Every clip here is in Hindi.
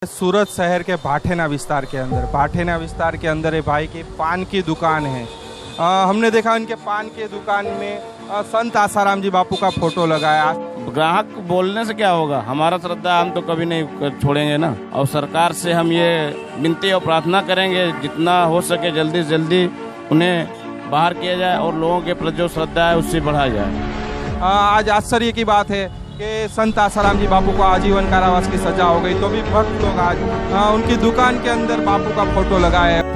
सूरत शहर के भाठेना विस्तार के अंदर है भाई की पान की दुकान है। हमने देखा उनके पान के दुकान में संत आसाराम जी बापू का फोटो लगाया। ग्राहक बोलने से क्या होगा, हमारा श्रद्धा हम तो कभी नहीं छोड़ेंगे ना। और सरकार से हम ये विनती और प्रार्थना करेंगे जितना हो सके जल्दी से जल्दी उन्हें बाहर किया जाए और लोगों के प्रति जो श्रद्धा है उससे बढ़ाया जाए। आज आश्चर्य की बात है कि संत आसाराम जी बापू को आजीवन कारावास की सजा हो गई, तो भी भक्त लोग आज उनकी दुकान के अंदर बापू का फोटो लगाए हैं।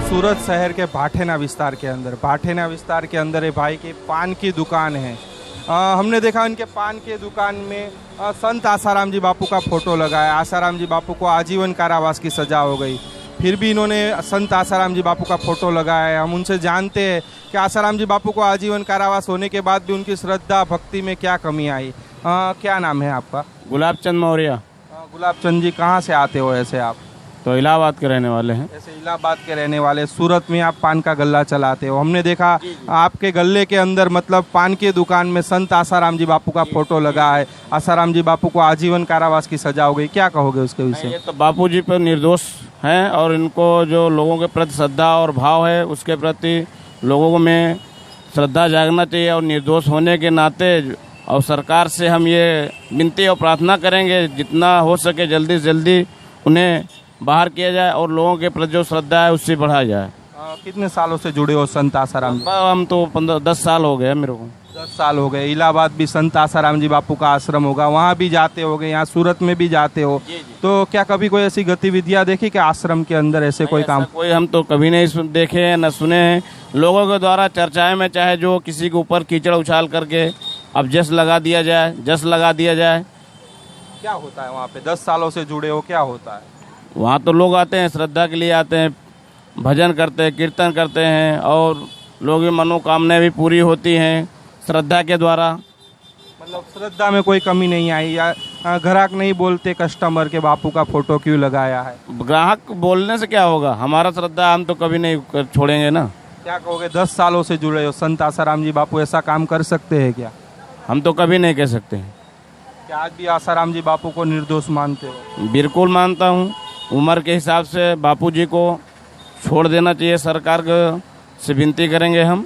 सूरत शहर के भाठेना विस्तार के अंदर है भाई की पान की दुकान है। हमने देखा उनके पान के दुकान में संत आसाराम जी बापू का फोटो लगाया। आसाराम जी बापू को आजीवन कारावास की सजा हो गई, फिर भी इन्होंने संत आसाराम जी बापू का फोटो लगाया है। हम उनसे जानते हैं कि आसाराम जी बापू को आजीवन कारावास होने के बाद भी उनकी श्रद्धा भक्ति में क्या कमी आई। क्या नाम है आपका? गुलाबचंद मौर्य। गुलाबचंद जी, कहाँ से आते हो ऐसे आप? तो इलाहाबाद के रहने वाले हैं। ऐसे इलाहाबाद के रहने वाले, सूरत में आप पान का गल्ला चलाते हो। हमने देखा आपके गल्ले के अंदर मतलब पान की दुकान में संत आसाराम जी बापू का फोटो लगा है। आसाराम जी बापू को आजीवन कारावास की सजा हो गई, क्या कहोगे उसके विषय? ये तो बापू जी पर निर्दोष हैं और इनको जो लोगों के प्रति श्रद्धा और भाव है उसके प्रति लोगों में श्रद्धा जागना चाहिए। और निर्दोष होने के नाते और सरकार से हम ये विनती और प्रार्थना करेंगे जितना हो सके जल्दी से जल्दी उन्हें बाहर किया जाए और लोगों के प्रति जो श्रद्धा है उससे बढ़ाया जाए। कितने सालों से जुड़े हो संत आसाराम? हम तो 10 साल हो गए मेरे को। 10 साल हो गए। इलाहाबाद भी संत आसाराम जी बापू का आश्रम होगा, वहाँ भी जाते होगे, यहाँ सूरत में भी जाते हो। तो क्या कभी कोई ऐसी गतिविधियाँ देखी कि आश्रम के अंदर ऐसे कोई काम? कोई हम तो कभी नहीं देखे हैं न सुने हैं। लोगों के द्वारा चर्चाएं में चाहे जो किसी के ऊपर कीचड़ उछाल करके अब जस लगा दिया जाए। क्या होता है वहाँ पे? 10 सालों से जुड़े हो, क्या होता है वहाँ? तो लोग आते हैं, श्रद्धा के लिए आते हैं, भजन करते हैं, कीर्तन करते हैं और लोगों की मनोकामनाएं भी पूरी होती हैं श्रद्धा के द्वारा। मतलब श्रद्धा में कोई कमी नहीं आई या ग्राहक नहीं बोलते कस्टमर के बापू का फोटो क्यों लगाया है? ग्राहक बोलने से क्या होगा, हमारा श्रद्धा हम तो कभी नहीं छोड़ेंगे ना। क्या कहोगे, 10 सालों से जुड़े हो, संत आसाराम जी बापू ऐसा काम कर सकते हैं क्या? हम तो कभी नहीं कह सकते हैं। क्या आज भी आसाराम जी बापू को निर्दोष मानते हो? बिल्कुल मानता हूँ। उम्र के हिसाब से बापू जी को छोड़ देना चाहिए, सरकार से विनती करेंगे हम।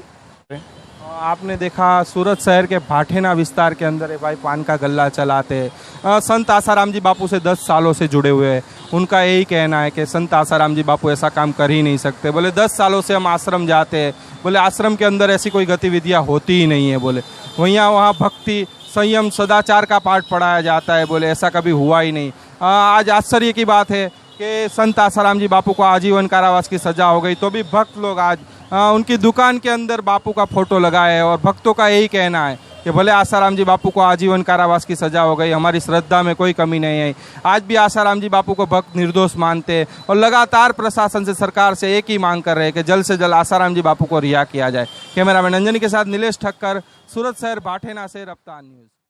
आपने देखा सूरत शहर के भाठेना विस्तार के अंदर है भाई पान का गल्ला चलाते हैं। संत आसाराम जी बापू से 10 सालों से जुड़े हुए हैं। उनका यही कहना है कि संत आसाराम जी बापू ऐसा काम कर ही नहीं सकते। बोले 10 सालों से हम आश्रम जाते हैं, बोले आश्रम के अंदर ऐसी कोई गतिविधियाँ होती ही नहीं है। बोले वहाँ भक्ति संयम सदाचार का पाठ पढ़ाया जाता है, बोले ऐसा कभी हुआ ही नहीं। आज आश्चर्य की बात है कि संत आसाराम जी बापू को आजीवन कारावास की सजा हो गई, तो भी भक्त लोग आज उनकी दुकान के अंदर बापू का फोटो लगाए हैं। और भक्तों का यही कहना है कि भले आसाराम जी बापू को आजीवन कारावास की सजा हो गई, हमारी श्रद्धा में कोई कमी नहीं है। आज भी आसाराम जी बापू को भक्त निर्दोष मानते हैं और लगातार प्रशासन से, सरकार से एक ही मांग कर रहे हैं कि जल्द से जल्द आसाराम जी बापू को रिहा किया जाए। कैमरामैन अंजनी के साथ नीलेश ठक्कर, सूरत शहर भाठेना से रफ्तार न्यूज़।